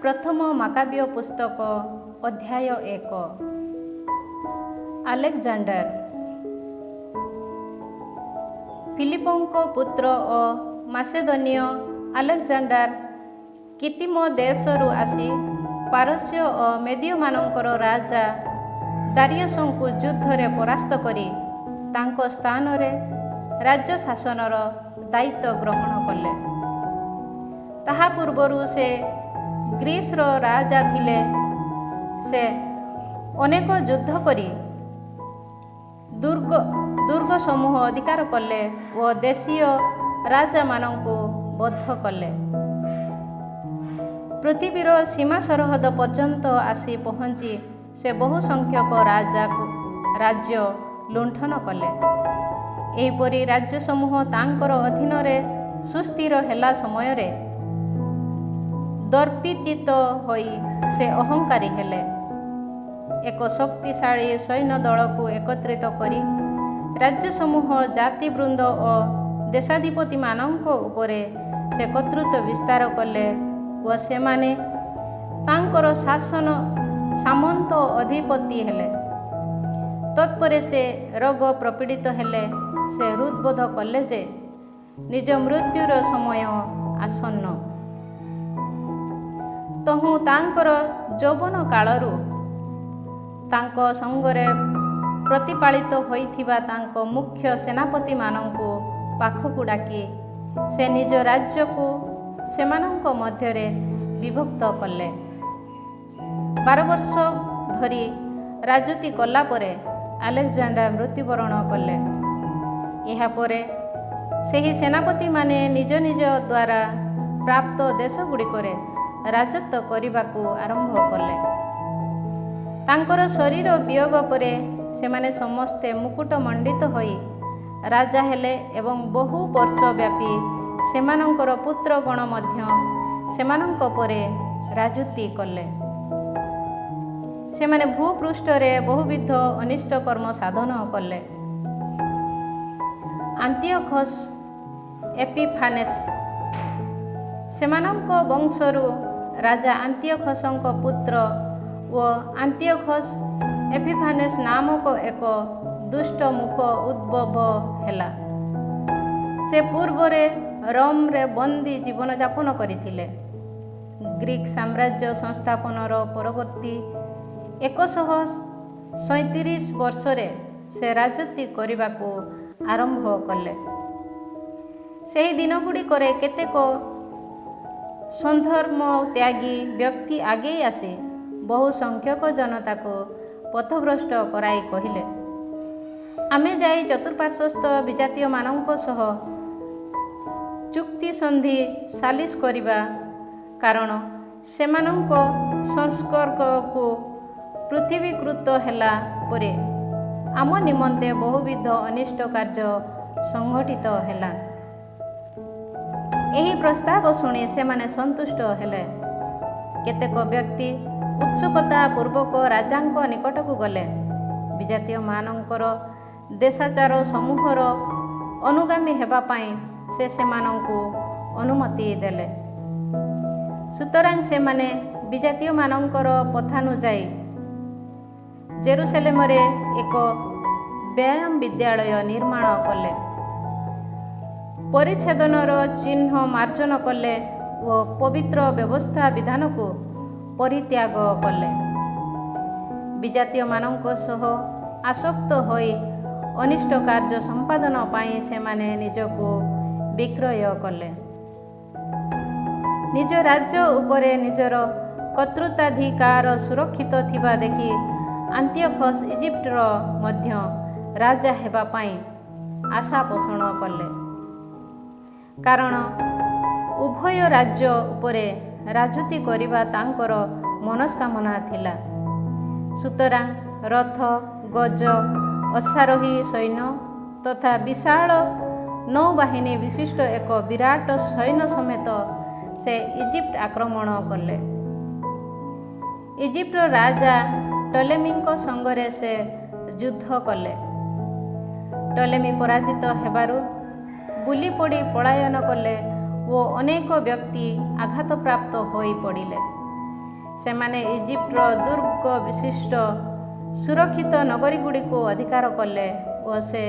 ପ୍ରଥମ ମାକାବୀୟ ପୁସ୍ତକ ଅଧ୍ୟାୟ 1। ଆଲେକଜାଣ୍ଡାର ଫିଲିପଙ୍କ ପୁତ୍ର ଓ ମାସେଦନୀୟ ଆଲେକଜାଣ୍ଡାର କିତିମ ଦେଶରୁ ଆସି ପାରସ୍ୟ ଓ ମେଦୀୟମାନଙ୍କର ରାଜା ଦାରିୟସଙ୍କୁ ଯୁଦ୍ଧରେ ପରାସ୍ତ କରି ତାଙ୍କ ସ୍ଥାନରେ ରାଜ୍ୟ ଶାସନର ଦାୟିତ୍ୱ ଗ୍ରହଣ କଲେ। ତାହା ପୂର୍ବରୁ ସେ ଗ୍ରୀସର ରାଜା ଥିଲେ। ସେ ଅନେକ ଯୁଦ୍ଧ କରି ଦୁର୍ଗ ସମୂହ ଅଧିକାର କଲେ ଓ ଦେଶୀୟ ରାଜାମାନଙ୍କୁ ବଦ୍ଧ କଲେ। ପୃଥିବୀର ସୀମା ସରହଦ ପର୍ଯ୍ୟନ୍ତ ଆସି ପହଞ୍ଚି ସେ ବହୁ ସଂଖ୍ୟକ ରାଜ୍ୟ ଲୁଣ୍ଠନ କଲେ। ଏହିପରି ରାଜ୍ୟ ସମୂହ ତାଙ୍କର ଅଧୀନରେ ସୁସ୍ଥିର ହେଲା ସମୟରେ ଦର୍ପିଚିତ ହୋଇ ସେ ଅହଙ୍କାରୀ ହେଲେ। ଏକ ଶକ୍ତିଶାଳୀ ସୈନ୍ୟ ଦଳକୁ ଏକତ୍ରିତ କରି ରାଜ୍ୟ ସମୂହ ଜାତିବୃନ୍ଦ ଓ ଦେଶାଧିପତିମାନଙ୍କ ଉପରେ ସେ କର୍ତ୍ତୃତ୍ୱ ବିସ୍ତାର କଲେ ଓ ସେମାନେ ତାଙ୍କର ସାମନ୍ତ ଅଧିପତି ହେଲେ। ତତ୍ପରେ ସେ ରୋଗ ପ୍ରପୀଡ଼ିତ ହେଲେ। ସେ ହୃଦବୋଧ କଲେ ଯେ ନିଜ ମୃତ୍ୟୁର ସମୟ ଆସନ୍ନ। ତହୁଁ ତାଙ୍କର ଯୌବନ କାଳରୁ ତାଙ୍କ ସଙ୍ଗରେ ପ୍ରତିପାଳିତ ହୋଇଥିବା ତାଙ୍କ ମୁଖ୍ୟ ସେନାପତିମାନଙ୍କୁ ପାଖକୁ ଡାକି ସେ ନିଜ ରାଜ୍ୟକୁ ସେମାନଙ୍କ ମଧ୍ୟରେ ବିଭକ୍ତ କଲେ। 12 ବର୍ଷ ଧରି ରାଜୁତି କଲା ପରେ ଆଲେକଜାଣ୍ଡାର ମୃତ୍ୟୁବରଣ କଲେ। ଏହାପରେ ସେହି ସେନାପତିମାନେ ନିଜ ନିଜ ଦ୍ୱାରା ପ୍ରାପ୍ତ ଦେଶଗୁଡ଼ିକରେ ରାଜତ୍ୱ କରିବାକୁ ଆରମ୍ଭ କଲେ। ତାଙ୍କର ଶରୀର ବିୟୋଗ ପରେ ସେମାନେ ସମସ୍ତେ ମୁକୁଟମଣ୍ଡିତ ହୋଇ ରାଜା ହେଲେ ଏବଂ ବହୁ ବର୍ଷ ବ୍ୟାପୀ ସେମାନଙ୍କର ପୁତ୍ରଗଣ ମଧ୍ୟ ସେମାନଙ୍କ ପରେ ରାଜୁତି କଲେ। ସେମାନେ ଭୂପୃଷ୍ଠରେ ବହୁବିଧ ଅନିଷ୍ଟ କର୍ମ ସାଧନ କଲେ। ଆନ୍ତିଓଖସ୍ ଏପିଫାନେସ୍ ସେମାନଙ୍କ ବଂଶରୁ ରାଜା ଆନ୍ତିଓଖସଙ୍କ ପୁତ୍ର ଓ ଆନ୍ତିଓଖସ୍ ଏପିଫାନେସ୍ ନାମକ ଏକ ଦୁଷ୍ଟ ମୁଖ ଉଦ୍ଭବ ହେଲା। ସେ ପୂର୍ବରେ ରୋମରେ ବନ୍ଦୀ ଜୀବନଯାପନ କରିଥିଲେ। ଗ୍ରୀକ୍ ସାମ୍ରାଜ୍ୟ ସଂସ୍ଥାପନର ପରବର୍ତ୍ତୀ 137 ବର୍ଷରେ ସେ ରାଜୁତି କରିବାକୁ ଆରମ୍ଭ କଲେ। ସେହି ଦିନଗୁଡ଼ିକରେ କେତେକ ସନ୍ଧର୍ମତ୍ୟାଗୀ ବ୍ୟକ୍ତି ଆଗେଇ ଆସି ବହୁ ସଂଖ୍ୟକ ଜନତାକୁ ପଥଭ୍ରଷ୍ଟ କରାଇ କହିଲେ, ଆମେ ଯାଇ ଚତୁଃପାର୍ଶ୍ୱସ୍ଥ ବିଜାତୀୟମାନଙ୍କ ସହ ଚୁକ୍ତି ସନ୍ଧି ସାଲିସ କରିବା, କାରଣ ସେମାନଙ୍କ ସଂସ୍ପର୍ଶକୁ ପୃଥ୍ୱୀକୃତ ହେଲା ପରେ ଆମ ନିମନ୍ତେ ବହୁବିଧ ଅନିଷ୍ଟ କାର୍ଯ୍ୟ ସଂଘଟିତ ହେଲା। ଏହି ପ୍ରସ୍ତାବ ଶୁଣି ସେମାନେ ସନ୍ତୁଷ୍ଟ ହେଲେ। କେତେକ ବ୍ୟକ୍ତି ଉତ୍ସୁକତା ପୂର୍ବକ ରାଜାଙ୍କ ନିକଟକୁ ଗଲେ। ବିଜାତୀୟମାନଙ୍କର ଦେଶାଚାର ସମୂହର ଅନୁଗାମୀ ହେବା ପାଇଁ ସେ ସେମାନଙ୍କୁ ଅନୁମତି ଦେଲେ। ସୁତରାଂ ସେମାନେ ବିଜାତୀୟମାନଙ୍କର ପଥାନୁଯାୟୀ ଜେରୁସାଲେମରେ ଏକ ବ୍ୟାୟାମ ବିଦ୍ୟାଳୟ ନିର୍ମାଣ କଲେ, ପରିଚ୍ଛେଦନର ଚିହ୍ନ ମାର୍ଜନ କଲେ ଓ ପବିତ୍ର ବ୍ୟବସ୍ଥା ବିଧାନକୁ ପରିତ୍ୟାଗ କଲେ। ବିଜାତୀୟମାନଙ୍କ ସହ ଆସକ୍ତ ହୋଇ ଅନିଷ୍ଟ କାର୍ଯ୍ୟ ସମ୍ପାଦନ ପାଇଁ ସେମାନେ ନିଜକୁ ବିକ୍ରୟ କଲେ। ନିଜ ରାଜ୍ୟ ଉପରେ ନିଜର କର୍ତ୍ତୃତ୍ୱାଧିକାର ସୁରକ୍ଷିତ ଥିବା ଦେଖି ଆନ୍ତିଓଖସ୍ ଇଜିପ୍ଟର ମଧ୍ୟ ରାଜା ହେବା ପାଇଁ ଆଶା ପୋଷଣ କଲେ, କାରଣ ଉଭୟ ରାଜ୍ୟ ଉପରେ ରାଜୁତି କରିବା ତାଙ୍କର ମନସ୍କାମନା ଥିଲା। ସୁତରାଂ ରଥ, ଗଜ, ଅଶ୍ୱାରୋହୀ ସୈନ୍ୟ ତଥା ବିଶାଳ ନୌବାହିନୀ ବିଶିଷ୍ଟ ଏକ ବିରାଟ ସୈନ୍ୟ ସମେତ ସେ ଇଜିପ୍ଟ ଆକ୍ରମଣ କଲେ। ଇଜିପ୍ଟର ରାଜା ଟଲେମୀଙ୍କ ସଙ୍ଗରେ ସେ ଯୁଦ୍ଧ କଲେ। ଟଲେମୀ ପରାଜିତ ହେବାରୁ ବୁଲି ପଡ଼ି ପଳାୟନ କଲେ ଓ ଅନେକ ବ୍ୟକ୍ତି ଆଘାତପ୍ରାପ୍ତ ହୋଇ ପଡ଼ିଲେ। ସେମାନେ ଇଜିପ୍ଟର ଦୁର୍ଗ ବିଶିଷ୍ଟ ସୁରକ୍ଷିତ ନଗରୀଗୁଡ଼ିକୁ ଅଧିକାର କଲେ ଓ ସେ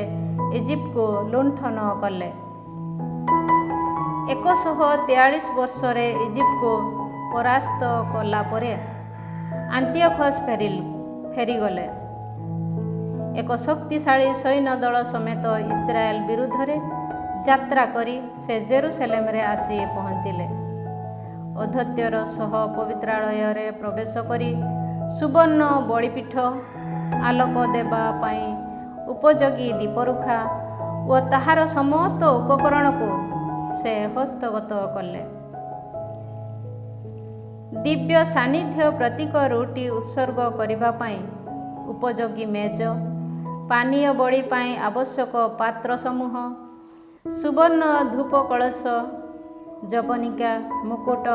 ଇଜିପ୍ଟକୁ ଲୁଣ୍ଠନ କଲେ। 143 ବର୍ଷରେ ଇଜିପ୍ଟକୁ ପରାସ୍ତ କଲା ପରେ ଆନ୍ତିଓଖସ୍ ଫେରିଗଲେ। ଏକ ଶକ୍ତିଶାଳୀ ସୈନ୍ୟ ଦଳ ସମେତ ଇସ୍ରାଏଲ ବିରୁଦ୍ଧରେ ଯାତ୍ରା କରି ସେ ଜେରୁସାଲେମରେ ଆସି ପହଞ୍ଚିଲେ। ଔଦ୍ଧତ୍ୟର ସହ ପବିତ୍ରାଳୟରେ ପ୍ରବେଶ କରି ସୁବର୍ଣ୍ଣ ବଳିପୀଠ, ଆଲୋକ ଦେବା ପାଇଁ ଉପଯୋଗୀ ଦୀପରୁଖା ଓ ତାହାର ସମସ୍ତ ଉପକରଣକୁ ସେ ହସ୍ତଗତ କଲେ। ଦିବ୍ୟ ସାନ୍ନିଧ୍ୟ ପ୍ରତୀକ ରୁଟି ଉତ୍ସର୍ଗ କରିବା ପାଇଁ ଉପଯୋଗୀ ମେଜ, ପାନୀୟ ବଳି ପାଇଁ ଆବଶ୍ୟକ ପାତ୍ର ସମୂହ, ସୁବର୍ଣ୍ଣ ଧୂପ କଳସ, ଯବନିକା, ମୁକୁଟ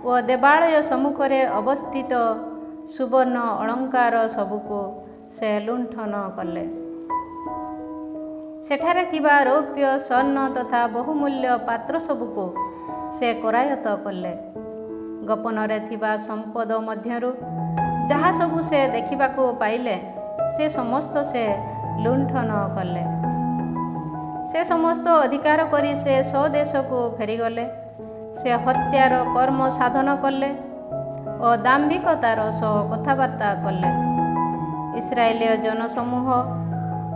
ଓ ଦେବାଳୟ ସମ୍ମୁଖରେ ଅବସ୍ଥିତ ସୁବର୍ଣ୍ଣ ଅଳଙ୍କାର ସବୁକୁ ସେ ଲୁଣ୍ଠନ କଲେ। ସେଠାରେ ଥିବା ରୌପ୍ୟ, ସ୍ୱର୍ଣ୍ଣ ତଥା ବହୁମୂଲ୍ୟ ପାତ୍ର ସବୁକୁ ସେ କରାୟତ୍ତ କଲେ। ଗୋପନରେ ଥିବା ସମ୍ପଦ ମଧ୍ୟରୁ ଯାହା ସବୁ ସେ ଦେଖିବାକୁ ପାଇଲେ, ସେ ସମସ୍ତ ସେ ଲୁଣ୍ଠନ କଲେ। ସେ ସମସ୍ତ ଅଧିକାର କରି ସେ ସ୍ୱଦେଶକୁ ଫେରିଗଲେ। ସେ ହତ୍ୟାର କର୍ମ ସାଧନ କଲେ ଓ ଦାମ୍ଭିକତାର ସହ କଥାବାର୍ତ୍ତା କଲେ। ଇସ୍ରାଏଲୀୟ ଜନସମୂହ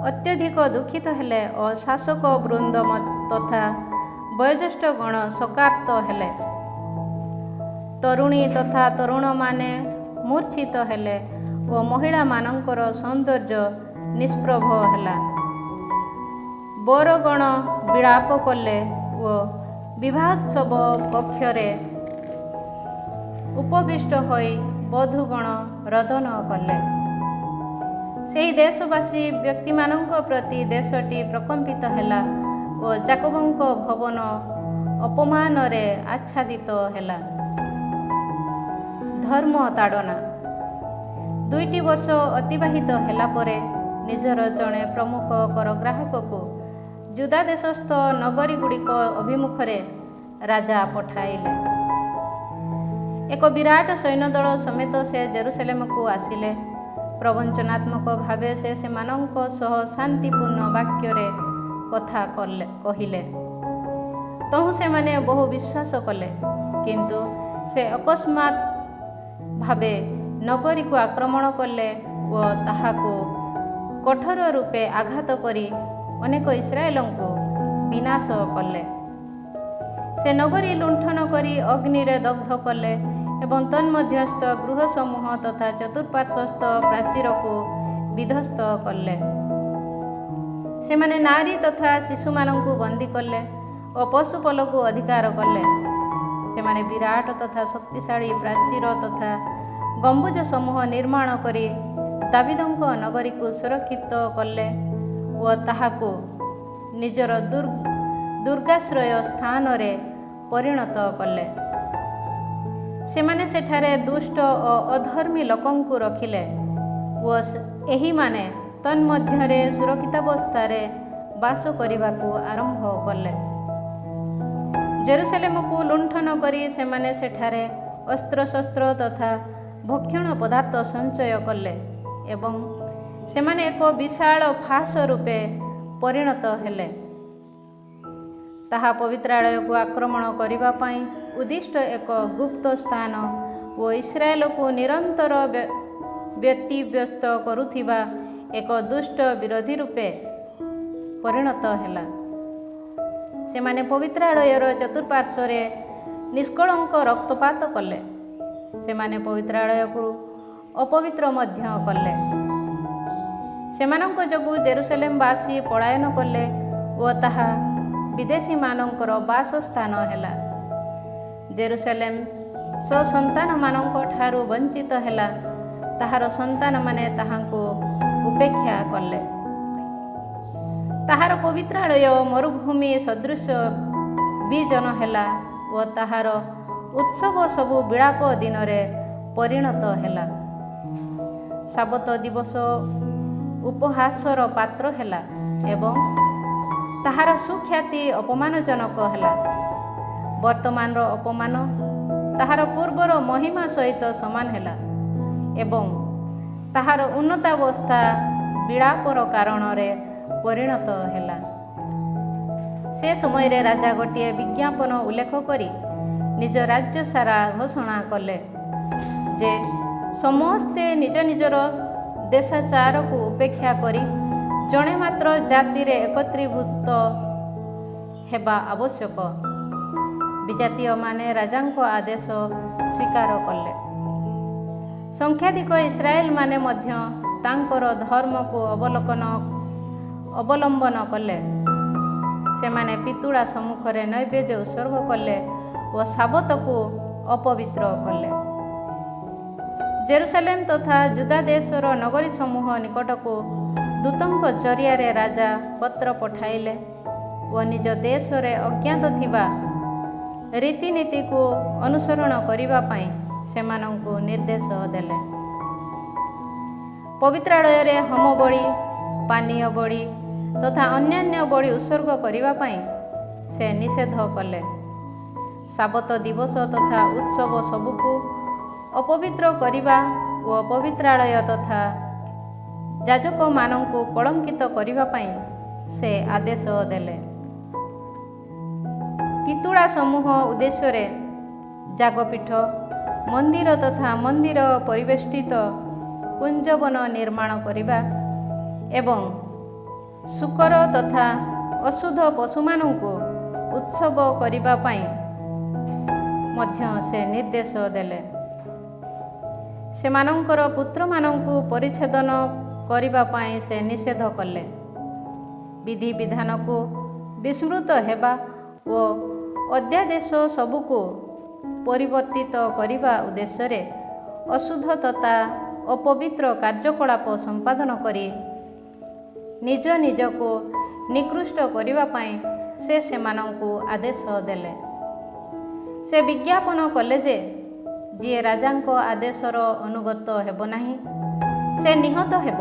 ଅତ୍ୟଧିକ ଦୁଃଖିତ ହେଲେ ଓ ଶାସକ ବୃନ୍ଦ ତଥା ବୟୋଜ୍ୟେଷ୍ଠ ଗଣ ଶୋକାର୍ତ୍ତ ହେଲେ। ତରୁଣୀ ତଥା ତରୁଣମାନେ ମୂର୍ଚ୍ଛିତ ହେଲେ ଓ ମହିଳାମାନଙ୍କର ସୌନ୍ଦର୍ଯ୍ୟ ନିଷ୍ପ୍ରଭ ହେଲା। ବରଗଣ ବିଳାପ କଲେ ଓ ବିବାହୋତ୍ସବ କକ୍ଷରେ ଉପବିଷ୍ଟ ହୋଇ ବଧୂଗଣ ରୋଦନ କଲେ। ସେହି ଦେଶବାସୀ ବ୍ୟକ୍ତିମାନଙ୍କ ପ୍ରତି ଦେଶଟି ପ୍ରକମ୍ପିତ ହେଲା ଓ ଯାକୋବଙ୍କ ଭବନ ଅପମାନରେ ଆଚ୍ଛାଦିତ ହେଲା। ଧର୍ମ ତାଡ଼ନା। 2ଟି ବର୍ଷ ଅତିବାହିତ ହେଲା ପରେ ନିଜର ଜଣେ ପ୍ରମୁଖ କରଗ୍ରାହକକୁ ଜୁଦା ଦେଶସ୍ଥ ନଗରୀଗୁଡ଼ିକ ଅଭିମୁଖରେ ରାଜା ପଠାଇଲେ। ଏକ ବିରାଟ ସୈନ୍ୟଦଳ ସମେତ ସେ ଜେରୁସାଲେମକୁ ଆସିଲେ। ପ୍ରବଞ୍ଚନାତ୍ମକ ଭାବେ ସେ ସେମାନଙ୍କ ସହ ଶାନ୍ତିପୂର୍ଣ୍ଣ ବାକ୍ୟରେ କଥା କହିଲେ। ତହୁଁ ସେମାନେ ବହୁ ବିଶ୍ୱାସ କଲେ। କିନ୍ତୁ ସେ ଅକସ୍ମାତ୍ ଭାବେ ନଗରୀକୁ ଆକ୍ରମଣ କଲେ ଓ ତାହାକୁ କଠୋର ରୂପେ ଆଘାତ କରି ଅନେକ ଇସ୍ରାଏଲଙ୍କୁ ବିନାଶ କଲେ। ସେ ନଗରୀ ଲୁଣ୍ଠନ କରି ଅଗ୍ନିରେ ଦଗ୍ଧ କଲେ ଏବଂ ତନ୍ମଧ୍ୟସ୍ଥ ଗୃହସମୂହ ତଥା ଚତୁଃପାର୍ଶ୍ୱସ୍ଥ ପ୍ରାଚୀରକୁ ବିଧ୍ୱସ୍ତ କଲେ। ସେମାନେ ନାରୀ ତଥା ଶିଶୁମାନଙ୍କୁ ବନ୍ଦୀ କଲେ ଓ ପଶୁପଲକୁ ଅଧିକାର କଲେ। ସେମାନେ ବିରାଟ ତଥା ଶକ୍ତିଶାଳୀ ପ୍ରାଚୀର ତଥା ଗମ୍ବୁଜ ସମୂହ ନିର୍ମାଣ କରି ଦାବିଦଙ୍କ ନଗରୀକୁ ସୁରକ୍ଷିତ କଲେ ଓ ତାହାକୁ ନିଜର ଦୁର୍ଗାଶ୍ରୟ ସ୍ଥାନରେ ପରିଣତ କଲେ। ସେମାନେ ସେଠାରେ ଦୁଷ୍ଟ ଓ ଅଧର୍ମୀ ଲୋକଙ୍କୁ ରଖିଲେ ଓ ଏହିମାନେ ତନ୍ମଧ୍ୟରେ ସୁରକ୍ଷିତାବସ୍ଥାରେ ବାସ କରିବାକୁ ଆରମ୍ଭ କଲେ। ଜେରୁସାଲେମକୁ ଲୁଣ୍ଠନ କରି ସେମାନେ ସେଠାରେ ଅସ୍ତ୍ରଶସ୍ତ୍ର ତଥା ଭକ୍ଷଣ ପଦାର୍ଥ ସଞ୍ଚୟ କଲେ ଏବଂ ସେମାନେ ଏକ ବିଶାଳ ଫାଶ ରୂପେ ପରିଣତ ହେଲେ। ତାହା ପବିତ୍ରାଳୟକୁ ଆକ୍ରମଣ କରିବା ପାଇଁ ଉଦ୍ଦିଷ୍ଟ ଏକ ଗୁପ୍ତ ସ୍ଥାନ ଓ ଇସ୍ରାଏଲକୁ ନିରନ୍ତର ବ୍ୟତିବ୍ୟସ୍ତ କରୁଥିବା ଏକ ଦୁଷ୍ଟ ବିରୋଧୀ ରୂପେ ପରିଣତ ହେଲା। ସେମାନେ ପବିତ୍ରାଳୟର ଚତୁଃପାର୍ଶ୍ୱରେ ନିଷ୍କଳଙ୍କ ରକ୍ତପାତ କଲେ। ସେମାନେ ପବିତ୍ରାଳୟକୁ ଅପବିତ୍ର ମଧ୍ୟ କଲେ। ସେମାନଙ୍କ ଯୋଗୁଁ ଜେରୁସାଲେମବାସୀ ପଳାୟନ କଲେ ଓ ତାହା ବିଦେଶୀମାନଙ୍କର ବାସସ୍ଥାନ ହେଲା। ଜେରୁସାଲେମ ସ୍ୱସନ୍ତାନମାନଙ୍କ ଠାରୁ ବଞ୍ଚିତ ହେଲା। ତାହାର ସନ୍ତାନମାନେ ତାହାଙ୍କୁ ଉପେକ୍ଷା କଲେ। ତାହାର ପବିତ୍ରାଳୟ ମରୁଭୂମି ସଦୃଶ ବିଜନ ହେଲା ଓ ତାହାର ଉତ୍ସବ ସବୁ ବିଳାପ ଦିନରେ ପରିଣତ ହେଲା। ସାବତ ଦିବସ ଉପହାସର ପାତ୍ର ହେଲା ଏବଂ ତାହାର ସୁଖ୍ୟାତି ଅପମାନଜନକ ହେଲା। ବର୍ତ୍ତମାନର ଅପମାନ ତାହାର ପୂର୍ବର ମହିମା ସହିତ ସମାନ ହେଲା ଏବଂ ତାହାର ଉନ୍ନତାବସ୍ଥା ବିଳାପର କାରଣରେ ପରିଣତ ହେଲା। ସେ ସମୟରେ ରାଜା ଗୋଟିଏ ବିଜ୍ଞାପନ ଉଲ୍ଲେଖ କରି ନିଜ ରାଜ୍ୟ ସାରା ଘୋଷଣା କଲେ ଯେ ସମସ୍ତେ ନିଜ ନିଜର ଦେଶାଚାରକୁ ଉପେକ୍ଷା କରି ଜଣେ ମାତ୍ର ଜାତିରେ ଏକତ୍ରୀଭୂତ ହେବା ଆବଶ୍ୟକ। ବିଜାତୀୟମାନେ ରାଜାଙ୍କ ଆଦେଶ ସ୍ୱୀକାର କଲେ। ସଂଖ୍ୟାଧିକ ଇସ୍ରାଏଲମାନେ ମଧ୍ୟ ତାଙ୍କର ଧର୍ମକୁ ଅବଲମ୍ବନ କଲେ। ସେମାନେ ପିତୁଳା ସମ୍ମୁଖରେ ନୈବେଦ୍ୟ ଉତ୍ସର୍ଗ କଲେ ଓ ସାବତକୁ ଅପବିତ୍ର କଲେ। ଜେରୁସାଲେମ ତଥା ଜୁଦା ଦେଶର ନଗରୀ ସମୂହ ନିକଟକୁ ଦୂତଙ୍କ ଜରିଆରେ ରାଜା ପତ୍ର ପଠାଇଲେ ଓ ନିଜ ଦେଶରେ ଅଜ୍ଞାତ ଥିବା ରୀତିନୀତିକୁ ଅନୁସରଣ କରିବା ପାଇଁ ସେମାନଙ୍କୁ ନିର୍ଦ୍ଦେଶ ଦେଲେ। ପବିତ୍ରାଳୟରେ ହୋମ ବଳି, ପାନୀୟ ବଳି ତଥା ଅନ୍ୟାନ୍ୟ ବଳି ଉତ୍ସର୍ଗ କରିବା ପାଇଁ ସେ ନିଷେଧ କଲେ। ସାବତ ଦିବସ ତଥା ଉତ୍ସବ ସବୁକୁ ଅପବିତ୍ର କରିବା ଓ ପବିତ୍ରାଳୟ ତଥା ଯାଜକମାନଙ୍କୁ କଳଙ୍କିତ କରିବା ପାଇଁ ସେ ଆଦେଶ ଦେଲେ। ପିତୁଳା ସମୂହ ଉଦ୍ଦେଶ୍ୟରେ ଯାଗପୀଠ, ମନ୍ଦିର ତଥା ମନ୍ଦିର ପରିବେଷ୍ଟିତ କୁଞ୍ଜବନ ନିର୍ମାଣ କରିବା ଏବଂ ଶୂକର ତଥା ଅଶୁଦ୍ଧ ପଶୁମାନଙ୍କୁ ଉତ୍ସବ କରିବା ପାଇଁ ମଧ୍ୟ ସେ ନିର୍ଦ୍ଦେଶ ଦେଲେ। ସେମାନଙ୍କର ପୁତ୍ରମାନଙ୍କୁ ପରିଚ୍ଛେଦନ କରିବା ପାଇଁ ସେ ନିଷେଧ କଲେ। ବିଧିବିଧାନକୁ ବିସ୍ମୃତ ହେବା ଓ ଅଧ୍ୟାଦେଶ ସବୁକୁ ପରିବର୍ତ୍ତିତ କରିବା ଉଦ୍ଦେଶ୍ୟରେ ଅଶୁଦ୍ଧ ତଥା ଅପବିତ୍ର କାର୍ଯ୍ୟକଳାପ ସମ୍ପାଦନ କରି ନିଜ ନିଜକୁ ନିକୃଷ୍ଟ କରିବା ପାଇଁ ସେ ସେମାନଙ୍କୁ ଆଦେଶ ଦେଲେ। ସେ ବିଜ୍ଞାପନ କଲେ ଯେ ଯିଏ ରାଜାଙ୍କ ଆଦେଶର ଅନୁଗତ ହେବ ନାହିଁ ସେ ନିହତ ହେବ।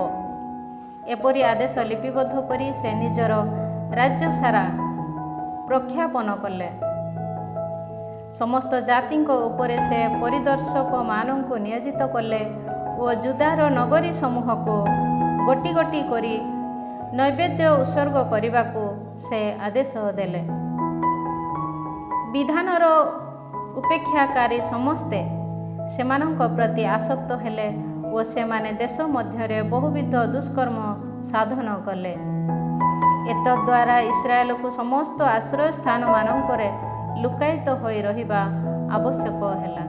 ଏପରି ଆଦେଶ ଲିପିବଦ୍ଧ କରି ସେ ନିଜର ରାଜ୍ୟ ସାରା ପ୍ରଖ୍ୟାପନ କଲେ। ସମସ୍ତ ଜାତିଙ୍କ ଉପରେ ସେ ପରିଦର୍ଶକମାନଙ୍କୁ ନିୟୋଜିତ କଲେ ଓ ଜୁଦାର ନଗରୀ ସମୂହକୁ ଗୋଟି ଗୋଟି କରି ନୈବେଦ୍ୟ ଉତ୍ସର୍ଗ କରିବାକୁ ସେ ଆଦେଶ ଦେଲେ। ବିଧାନର ଉପେକ୍ଷାକାରୀ ସମସ୍ତେ ସେମାନଙ୍କ ପ୍ରତି ଆସକ୍ତ ହେଲେ ଓ ସେମାନେ ଦେଶ ମଧ୍ୟରେ ବହୁବିଧ ଦୁଷ୍କର୍ମ ସାଧନ କଲେ। ଏତଦ୍ୱାରା ଇସ୍ରାଏଲକୁ ସମସ୍ତ ଆଶ୍ରୟ ସ୍ଥାନମାନଙ୍କରେ ଲୁକାୟିତ ହୋଇ ରହିବା ଆବଶ୍ୟକ ହେଲା।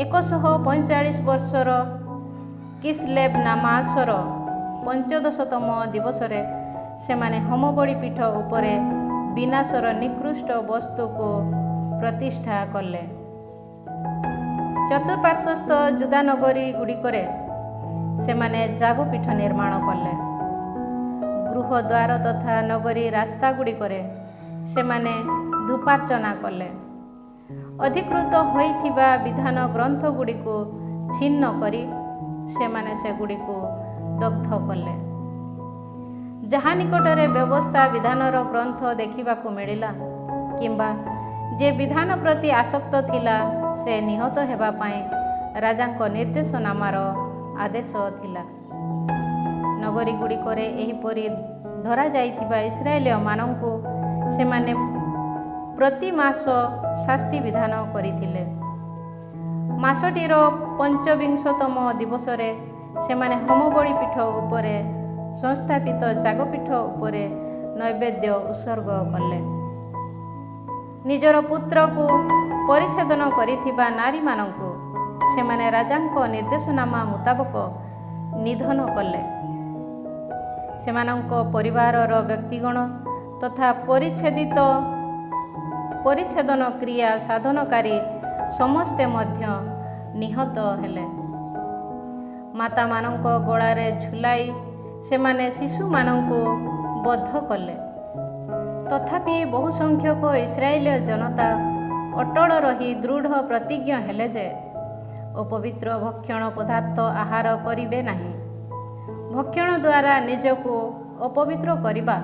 145 ବର୍ଷର କିସ୍ଲେଭ ମାସର 15ତମ ଦିବସରେ ସେମାନେ ହୋମବଳି ପୀଠ ଉପରେ ବିନାଶର ନିକୃଷ୍ଟ ବସ୍ତୁକୁ ପ୍ରତିଷ୍ଠା କଲେ। ଚତୁଃପାର୍ଶ୍ୱସ୍ଥ ଜୁଦା ନଗରୀ ଗୁଡ଼ିକରେ ସେମାନେ ଯାଗପୀଠ ନିର୍ମାଣ କଲେ। ଗୃହଦ୍ୱାର ତଥା ନଗରୀ ରାସ୍ତାଗୁଡ଼ିକରେ ସେମାନେ ଧୂପାର୍ଚ୍ଚନା କଲେ। ଅଧିକୃତ ହୋଇଥିବା ବିଧାନ ଗ୍ରନ୍ଥଗୁଡ଼ିକୁ ଛିନ୍ନ କରି ସେମାନେ ସେଗୁଡ଼ିକୁ ଦଗ୍ଧ କଲେ। ଯାହା ନିକଟରେ ବ୍ୟବସ୍ଥା ବିଧାନର ଗ୍ରନ୍ଥ ଦେଖିବାକୁ ମିଳିଲା କିମ୍ବା ଯେ ବିଧାନ ପ୍ରତି ଆସକ୍ତ ଥିଲା ସେ ନିହତ ହେବା ପାଇଁ ରାଜାଙ୍କ ନିର୍ଦ୍ଦେଶନାମାର ଆଦେଶ ଥିଲା। ନଗରୀ ଗୁଡ଼ିକରେ ଏହିପରି ଧରାଯାଇଥିବା ଇସ୍ରାଏଲୀୟମାନଙ୍କୁ ସେମାନେ ପ୍ରତି ମାସ ଶାସ୍ତି ବିଧାନ କରିଥିଲେ। ମାସଟିର 25ତମ ଦିବସରେ ସେମାନେ ହୋମବଳି ପୀଠ ଉପରେ ସଂସ୍ଥାପିତ ଯାଗପୀଠ ଉପରେ ନୈବେଦ୍ୟ ଉତ୍ସର୍ଗ କଲେ। ନିଜର ପୁତ୍ରକୁ ପରିଚ୍ଛେଦନ କରିଥିବା ନାରୀମାନଙ୍କୁ ସେମାନେ ରାଜାଙ୍କ ନିର୍ଦ୍ଦେଶନାମା ମୁତାବକ ନିଧନ କଲେ। ସେମାନଙ୍କ ପରିବାରର ବ୍ୟକ୍ତିଗଣ ତଥା ପରିଚ୍ଛେଦନ କ୍ରିୟା ସାଧନକାରୀ ସମସ୍ତେ ମଧ୍ୟ ନିହତ ହେଲେ। ମାତାମାନଙ୍କ ଗଳାରେ ଝୁଲାଇ ସେମାନେ ଶିଶୁମାନଙ୍କୁ ବଧ କଲେ। ତଥାପି ବହୁ ସଂଖ୍ୟକ ଇସ୍ରାଏଲୀୟ ଜନତା ଅଟଳ ରହି ଦୃଢ଼ ପ୍ରତିଜ୍ଞ ହେଲେ ଯେ ଅପବିତ୍ର ଭକ୍ଷଣ ପଦାର୍ଥ ଆହାର କରିବେ ନାହିଁ। ଭକ୍ଷଣ ଦ୍ୱାରା ନିଜକୁ ଅପବିତ୍ର କରିବା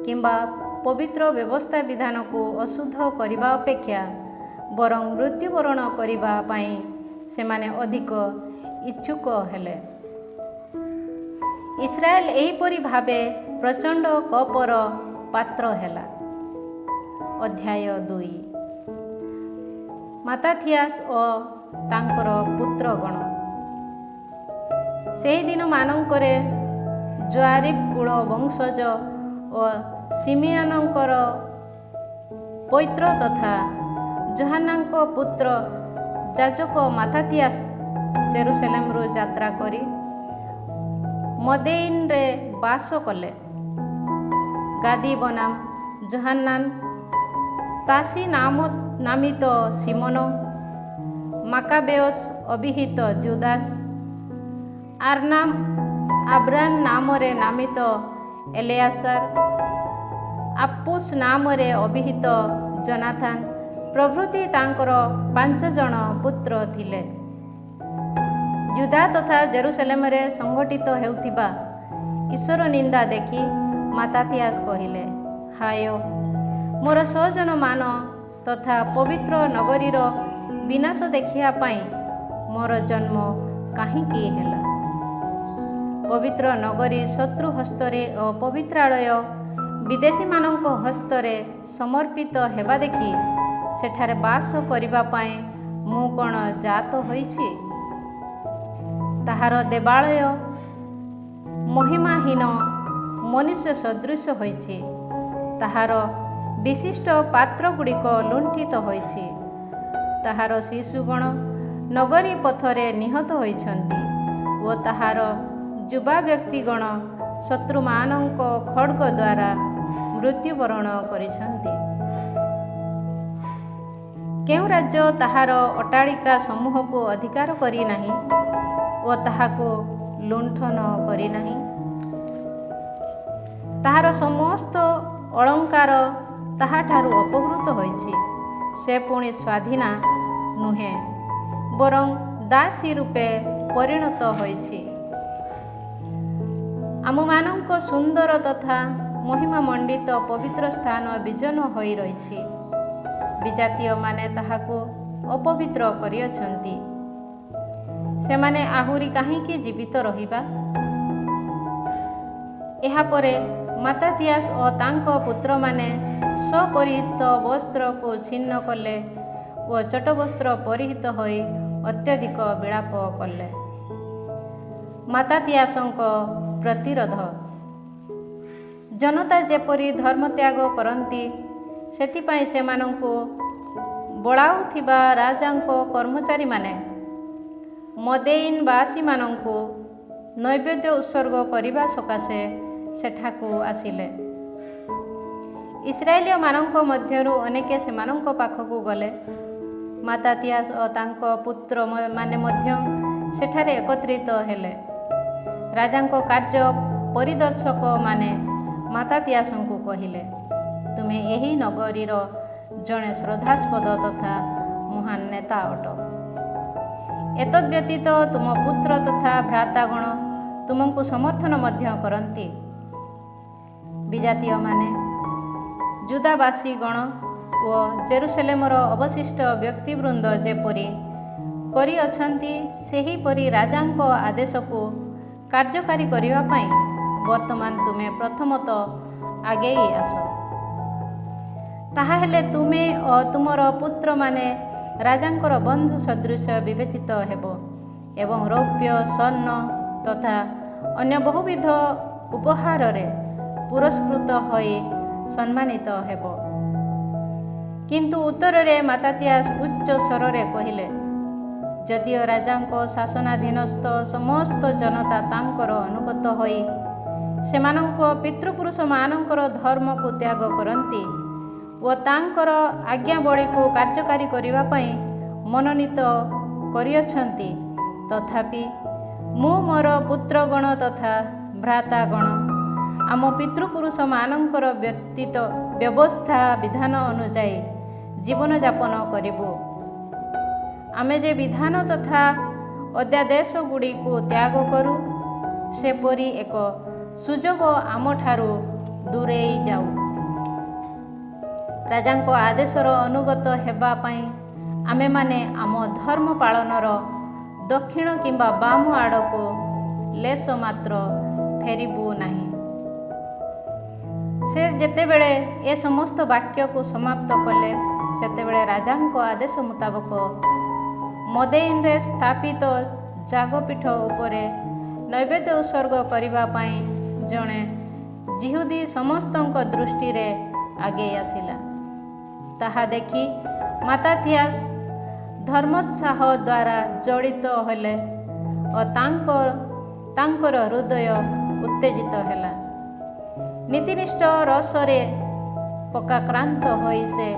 କିମ୍ବା ପବିତ୍ର ବ୍ୟବସ୍ଥା ବିଧାନକୁ ଅଶୁଦ୍ଧ କରିବା ଅପେକ୍ଷା ବରଂ ମୃତ୍ୟୁବରଣ କରିବା ପାଇଁ ସେମାନେ ଅଧିକ ଇଚ୍ଛୁକ ହେଲେ। ଇସ୍ରାଏଲ ଏହିପରି ଭାବେ ପ୍ରଚଣ୍ଡ କୋପର ପାତ୍ର ହେଲା। ଅଧ୍ୟାୟ 2। ମାତାଥିଆସ ଓ ତାଙ୍କର ପୁତ୍ରଗଣ। ସେହି ଦିନମାନଙ୍କରେ ଯୋଆରିବ କୁଳ ବଂଶଜ ଓ ସିମିୟନଙ୍କର ପୈତ୍ର ତଥା ଯୋହାନାଙ୍କ ପୁତ୍ର ଯାଜକ ମାତାଥିଆସ ଜେରୁସାଲେମରୁ ଯାତ୍ରା କରି ମଦେଇନରେ ବାସ କଲେ। ଗାଦି ବନାମ ଯୋହାନାନ, ତାସି ନାମିତ ସିମୋନ, ମାକାବେୟସ ଅଭିହିତ ଜୁଦାସ, ଆର୍ନାମ ଆବ୍ରାନ ନାମରେ ନାମିତ ଏଲେଆସାର, ଆପୁସ ନାମରେ ଅଭିହିତ ଜନାଥାନ ପ୍ରଭୃତି ତାଙ୍କର 5 ଜଣ ପୁତ୍ର ଥିଲେ। ଯୁଦା ତଥା ଜେରୁସାଲେମରେ ସଂଘଟିତ ହେଉଥିବା ଈଶ୍ୱର ନିନ୍ଦା ଦେଖି ମାତାଥିଆସ କହିଲେ, ହାୟ, ମୋର ସ୍ୱଜନମାନ ତଥା ପବିତ୍ର ନଗରୀର ବିନାଶ ଦେଖିବା ପାଇଁ ମୋର ଜନ୍ମ କାହିଁକି ହେଲା? ପବିତ୍ର ନଗରୀ ଶତ୍ରୁ ହସ୍ତରେ ଓ ପବିତ୍ରାଳୟ ବିଦେଶୀମାନଙ୍କ ହସ୍ତରେ ସମର୍ପିତ ହେବା ଦେଖି ସେଠାରେ ବାସ କରିବା ପାଇଁ ମୁଁ କ'ଣ ଜାତ ହୋଇଛି? ତାହାର ଦେବାଳୟ ମହିମାହୀନ ମନୁଷ୍ୟ ସଦୃଶ ହୋଇଛି। ତାହାର ବିଶିଷ୍ଟ ପାତ୍ରଗୁଡ଼ିକ ଲୁଣ୍ଠିତ ହୋଇଛି। ତାହାର ଶିଶୁଗଣ ନଗରୀ ପଥରେ ନିହତ ହୋଇଛନ୍ତି ଓ ତାହାର ଯୁବା ବ୍ୟକ୍ତିଗଣ ଶତ୍ରୁମାନଙ୍କ ଖଡ଼୍ଗ ଦ୍ୱାରା ମୃତ୍ୟୁବରଣ କରିଛନ୍ତି। କେଉଁ ରାଜ୍ୟ ତାହାର ଅଟ୍ଟାଳିକା ସମୂହକୁ ଅଧିକାର କରିନାହିଁ ଓ ତାହାକୁ ଲୁଣ୍ଠନ କରିନାହିଁ? ତାହାର ସମସ୍ତ ଅଳଙ୍କାର ତାହାଠାରୁ ଅପହୃତ ହୋଇଛି। ସେ ପୁଣି ସ୍ୱାଧୀନା ନୁହେଁ, ବରଂ ଦାସୀ ରୂପେ ପରିଣତ ହୋଇଛି। ଆମମାନଙ୍କ ସୁନ୍ଦର ତଥା ମହିମାମଣ୍ଡିତ ପବିତ୍ର ସ୍ଥାନ ବିଜନ ହୋଇ ରହିଛି। ବିଜାତୀୟମାନେ ତାହାକୁ ଅପବିତ୍ର କରିଅଛନ୍ତି। ସେମାନେ ଆହୁରି କାହିଁକି ଜୀବିତ ରହିବା? ଏହାପରେ ମାତାଥିଆସ ଓ ତାଙ୍କ ପୁତ୍ରମାନେ ସ୍ୱପରିହିତ ବସ୍ତ୍ରକୁ ଛିନ୍ନ କଲେ ଓ ଚଟବସ୍ତ୍ର ପରିହିତ ହୋଇ ଅତ୍ୟଧିକ ବିଳାପ କଲେ। ମାତାଥିଆସଙ୍କ ପ୍ରତିରୋଧ। ଜନତା ଯେପରି ଧର୍ମତ୍ୟାଗ କରନ୍ତି, ସେଥିପାଇଁ ସେମାନଙ୍କୁ ବଳାଉଥିବା ରାଜାଙ୍କ କର୍ମଚାରୀମାନେ ମଦେଇନବାସୀମାନଙ୍କୁ ନୈବେଦ୍ୟ ଉତ୍ସର୍ଗ କରିବା ସକାଶେ ସେଠାକୁ ଆସିଲେ। ଇସ୍ରାଏଲୀୟମାନଙ୍କ ମଧ୍ୟରୁ ଅନେକ ସେମାନଙ୍କ ପାଖକୁ ଗଲେ। ମାତାଥିଆସ ଓ ତାଙ୍କ ପୁତ୍ରମାନେ ମଧ୍ୟ ସେଠାରେ ଏକତ୍ରିତ ହେଲେ। ରାଜାଙ୍କ କାର୍ଯ୍ୟ ପରିଦର୍ଶକମାନେ ମାତାଥିଆସଙ୍କୁ କହିଲେ, ତୁମେ ଏହି ନଗରୀର ଜଣେ ଶ୍ରଦ୍ଧାସ୍ପଦ ତଥା ମହାନ ନେତା ଅଟ। ଏତଦ୍‌ବ୍ୟତୀତ ତୁମ ପୁତ୍ର ତଥା ଭ୍ରାତାଗଣ ତୁମକୁ ସମର୍ଥନ ମଧ୍ୟ କରନ୍ତି। ବିଜାତୀୟମାନେ, ଯୁଦାବାସୀଗଣ ଓ ଜେରୁସାଲେମର ଅବଶିଷ୍ଟ ବ୍ୟକ୍ତିବୃନ୍ଦ ଯେପରି କରିଅଛନ୍ତି, ସେହିପରି ରାଜାଙ୍କ ଆଦେଶକୁ କାର୍ଯ୍ୟକାରୀ କରିବା ପାଇଁ ବର୍ତ୍ତମାନ ତୁମେ ପ୍ରଥମତଃ ଆଗେଇ ଆସ। ତାହାହେଲେ ତୁମେ ଓ ତୁମର ପୁତ୍ରମାନେ ରାଜାଙ୍କର ବନ୍ଧୁ ସଦୃଶ ବିବେଚିତ ହେବ ଏବଂ ରୌପ୍ୟ, ସ୍ୱର୍ଣ୍ଣ ତଥା ଅନ୍ୟ ବହୁବିଧ ଉପହାରରେ ପୁରସ୍କୃତ ହୋଇ ସମ୍ମାନିତ ହେବ। କିନ୍ତୁ ଉତ୍ତରରେ ମାତାଥିଆସ ଉଚ୍ଚ ସ୍ୱରରେ କହିଲେ, ଯଦିଓ ରାଜାଙ୍କ ଶାସନାଧୀନସ୍ଥ ସମସ୍ତ ଜନତା ତାଙ୍କର ଅନୁଗତ ହୋଇ ସେମାନଙ୍କ ପିତୃପୁରୁଷମାନଙ୍କର ଧର୍ମକୁ ତ୍ୟାଗ କରନ୍ତି ଓ ତାଙ୍କର ଆଜ୍ଞାବଳୀକୁ କାର୍ଯ୍ୟକାରୀ କରିବା ପାଇଁ ମନୋନୀତ କରିଅଛନ୍ତି, ତଥାପି ମୁଁ ମୋର ପୁତ୍ରଗଣ ତଥା ଭ୍ରାତାଗଣ ଆମ ପିତୃପୁରୁଷମାନଙ୍କର ବ୍ୟବସ୍ଥା ବିଧାନ ଅନୁଯାୟୀ ଜୀବନଯାପନ କରିବୁ। ଆମେ ଯେ ବିଧାନ ତଥା ଅଧ୍ୟାଦେଶଗୁଡ଼ିକୁ ତ୍ୟାଗ କରୁ, ସେପରି ଏକ ସୁଯୋଗ ଆମଠାରୁ ଦୂରେଇ ଯାଉ। ରାଜାଙ୍କ ଆଦେଶର ଅନୁଗତ ହେବା ପାଇଁ ଆମେମାନେ ଆମ ଧର୍ମ ପାଳନର ଦକ୍ଷିଣ କିମ୍ବା ବାମ ଆଡ଼କୁ ଲେଶ ମାତ୍ର ଫେରିବୁ ନାହିଁ। ସେ ଯେତେବେଳେ ଏ ସମସ୍ତ ବାକ୍ୟକୁ ସମାପ୍ତ କଲେ, ସେତେବେଳେ ରାଜାଙ୍କ ଆଦେଶ ମୁତାବକ ମଦେଇନରେ ସ୍ଥାପିତ ଯାଗପୀଠ ଉପରେ ନୈବେଦ୍ୟ ଉତ୍ସର୍ଗ କରିବା ପାଇଁ ଜଣେ ଯିହୁଦୀ ସମସ୍ତଙ୍କ ଦୃଷ୍ଟିରେ ଆଗେଇ ଆସିଲା। ତାହା ଦେଖି ମାତାଥିଆସ ଧର୍ମୋତ୍ସାହ ଦ୍ୱାରା ଜଡ଼ିତ ହେଲେ ଓ ତାଙ୍କର ହୃଦୟ ଉତ୍ତେଜିତ ହେଲା। ନୀତିନିଷ୍ଠ ରସରେ ପକାକ୍ରାନ୍ତ ହୋଇ ସେ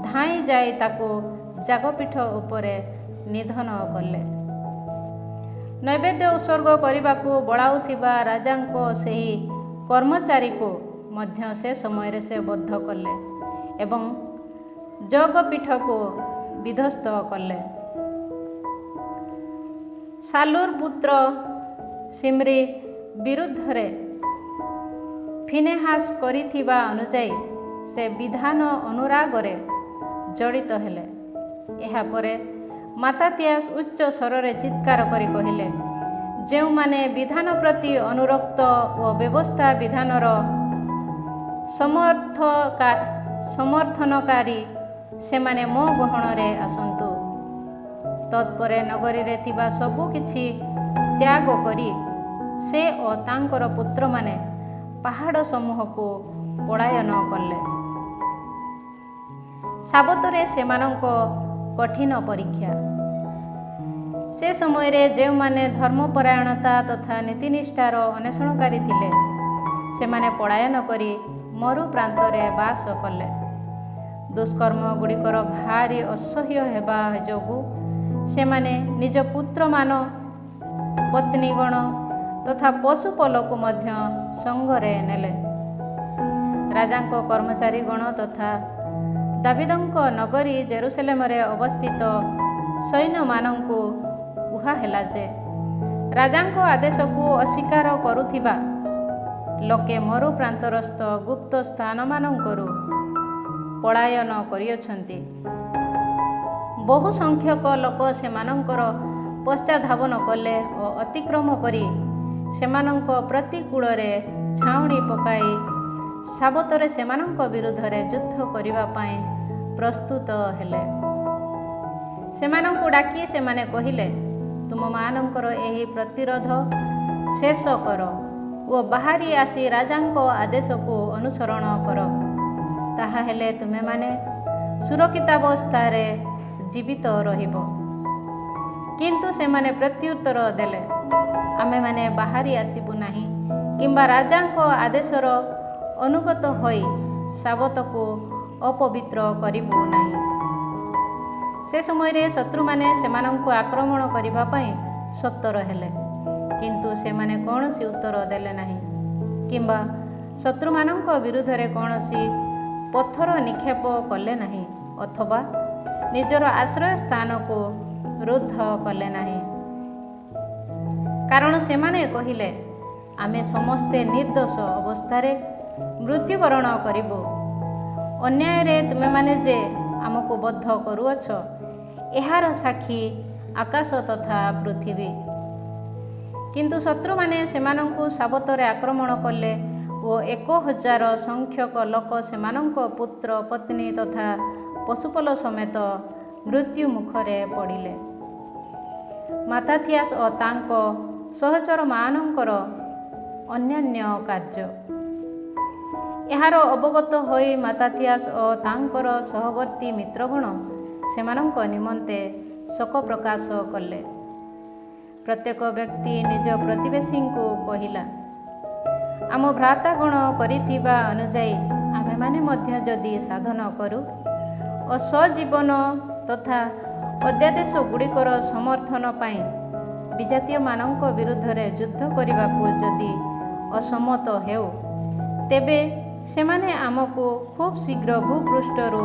ଧାଇଁ ଯାଇ ତାକୁ ଯାଗପୀଠ ଉପରେ ନିଧନ କଲେ। ନୈବେଦ୍ୟ ଉତ୍ସର୍ଗ କରିବାକୁ ବଳାଉଥିବା ରାଜାଙ୍କ ସେହି କର୍ମଚାରୀକୁ ମଧ୍ୟ ସେ ସମୟରେ ସେ ବଦ୍ଧ କଲେ ଏବଂ ଯଜ୍ଞପୀଠକୁ ବିଧ୍ୱସ୍ତ କଲେ। ସାଲୁର ପୁତ୍ର ଶିମ୍ରି ବିରୁଦ୍ଧରେ ଫିନେହାସ କରିଥିବା ଅନୁଯାୟୀ ସେ ବିଧାନ ଅନୁରାଗରେ ଜଡ଼ିତ ହେଲେ। ଏହାପରେ ମାତାଥିଆସ ଉଚ୍ଚ ସ୍ୱରରେ ଚିତ୍କାର କରି କହିଲେ, ଯେଉଁମାନେ ବିଧାନ ପ୍ରତି ଅନୁରକ୍ତ ଓ ବ୍ୟବସ୍ଥା ବିଧାନର ସମର୍ଥନକାରୀ, ସେମାନେ ମୋ ଗହଣରେ ଆସନ୍ତୁ। ତତ୍ପରେ ନଗରୀରେ ଥିବା ସବୁ କିଛି ତ୍ୟାଗ କରି ସେ ଓ ତାଙ୍କର ପୁତ୍ରମାନେ ପାହାଡ଼ ସମୂହକୁ ପଳାୟନ କଲେ। ସାବତରେ ସେମାନଙ୍କ କଠିନ ପରୀକ୍ଷା। ସେ ସମୟରେ ଯେଉଁମାନେ ଧର୍ମପରାୟଣତା ତଥା ନୀତିନିଷ୍ଠାର ଅନ୍ୱେଷଣକାରୀ ଥିଲେ, ସେମାନେ ପଳାୟନ କରି ମରୁ ପ୍ରାନ୍ତରେ ବାସ କଲେ। ଦୁଷ୍କର୍ମ ଗୁଡ଼ିକର ଭାରି ଅସହ୍ୟ ହେବା ଯୋଗୁଁ ସେମାନେ ନିଜ ପୁତ୍ରମାନ, ପତ୍ନୀଗଣ ତଥା ପଶୁପଲକୁ ମଧ୍ୟ ସଙ୍ଗରେ ନେଲେ। ରାଜାଙ୍କ କର୍ମଚାରୀଗଣ ତଥା ଦାବିଦଙ୍କ ନଗରୀ ଜେରୁସଲେମରେ ଅବସ୍ଥିତ ସୈନ୍ୟମାନଙ୍କୁ କୁହା ହେଲା ଯେ, ରାଜାଙ୍କ ଆଦେଶକୁ ଅସ୍ୱୀକାର କରୁଥିବା ଲୋକେ ମରୁ ପ୍ରାନ୍ତରସ୍ଥ ଗୁପ୍ତ ସ୍ଥାନମାନଙ୍କରୁ ପଳାୟନ କରିଅଛନ୍ତି। ବହୁ ସଂଖ୍ୟକ ଲୋକ ସେମାନଙ୍କର ପଶ୍ଚାଧାବନ କଲେ ଓ ଅତିକ୍ରମ କରି ସେମାନଙ୍କ ପ୍ରତିକୂଳରେ ଛାଉଣି ପକାଇ ସାବତରେ ସେମାନଙ୍କ ବିରୁଦ୍ଧରେ ଯୁଦ୍ଧ କରିବା ପାଇଁ ପ୍ରସ୍ତୁତ ହେଲେ। ସେମାନଙ୍କୁ ଡାକି ସେମାନେ କହିଲେ, ତୁମମାନଙ୍କର ଏହି ପ୍ରତିରୋଧ ଶେଷ କର ଓ ବାହାରି ଆସି ରାଜାଙ୍କ ଆଦେଶକୁ ଅନୁସରଣ କର। ତାହା ହେଲେ ତୁମେମାନେ ସୁରକ୍ଷିତାବସ୍ଥାରେ ଜୀବିତ ରହିବ। କିନ୍ତୁ ସେମାନେ ପ୍ରତ୍ୟୁତ୍ତର ଦେଲେ, ଆମେମାନେ ବାହାରି ଆସିବୁ ନାହିଁ କିମ୍ବା ରାଜାଙ୍କ ଆଦେଶର ଅନୁଗତ ହୋଇ ସାବତକୁ ଅପବିତ୍ର କରିବୁ ନାହିଁ। ସେ ସମୟରେ ଶତ୍ରୁମାନେ ସେମାନଙ୍କୁ ଆକ୍ରମଣ କରିବା ପାଇଁ ସତର ହେଲେ, କିନ୍ତୁ ସେମାନେ କୌଣସି ଉତ୍ତର ଦେଲେ ନାହିଁ କିମ୍ବା ଶତ୍ରୁମାନଙ୍କ ବିରୁଦ୍ଧରେ କୌଣସି ପଥର ନିକ୍ଷେପ କଲେ ନାହିଁ ଅଥବା ନିଜର ଆଶ୍ରୟ ସ୍ଥାନକୁ ରୁଦ୍ଧ କଲେ ନାହିଁ। କାରଣ ସେମାନେ କହିଲେ, ଆମେ ସମସ୍ତେ ନିର୍ଦ୍ଦୋଷ ଅବସ୍ଥାରେ ମୃତ୍ୟୁବରଣ କରିବୁ। ଅନ୍ୟାୟରେ ତୁମେମାନେ ଯେ ଆମକୁ ବଦ୍ଧ କରୁଅଛ, ଏହାର ସାକ୍ଷୀ ଆକାଶ ତଥା ପୃଥିବୀ। କିନ୍ତୁ ଶତ୍ରୁମାନେ ସେମାନଙ୍କୁ ସାବତରେ ଆକ୍ରମଣ କଲେ ଓ 1000 ସଂଖ୍ୟକ ଲୋକ ସେମାନଙ୍କ ପୁତ୍ର, ପତ୍ନୀ ତଥା ପଶୁପଲ ସମେତ ମୃତ୍ୟୁ ମୁଖରେ ପଡ଼ିଲେ। ମାତାଥିଆସ ଓ ତାଙ୍କ ସହଚରମାନଙ୍କର ଅନ୍ୟାନ୍ୟ କାର୍ଯ୍ୟ। ଏହାର ଅବଗତ ହୋଇ ମାତାଥିଆସ ଓ ତାଙ୍କର ସହବର୍ତ୍ତୀ ମିତ୍ରଗଣ ସେମାନଙ୍କ ନିମନ୍ତେ ଶୋକ ପ୍ରକାଶ କଲେ। ପ୍ରତ୍ୟେକ ବ୍ୟକ୍ତି ନିଜ ପ୍ରତିବେଶୀଙ୍କୁ କହିଲା, ଆମ ଭ୍ରାତାଗଣ କରିଥିବା ଅନୁଯାୟୀ ଆମେମାନେ ମଧ୍ୟ ଯଦି ସାଧନ କରୁ ଓ ସ୍ୱଜୀବନ ତଥା ଅଧ୍ୟାଦେଶ ଗୁଡ଼ିକର ସମର୍ଥନ ପାଇଁ ବିଜାତୀୟମାନଙ୍କ ବିରୁଦ୍ଧରେ ଯୁଦ୍ଧ କରିବାକୁ ଯଦି ଅସମ୍ମତ ହେଉ, ତେବେ ସେମାନେ ଆମକୁ ଖୁବ୍ ଶୀଘ୍ର ଭୂପୃଷ୍ଠରୁ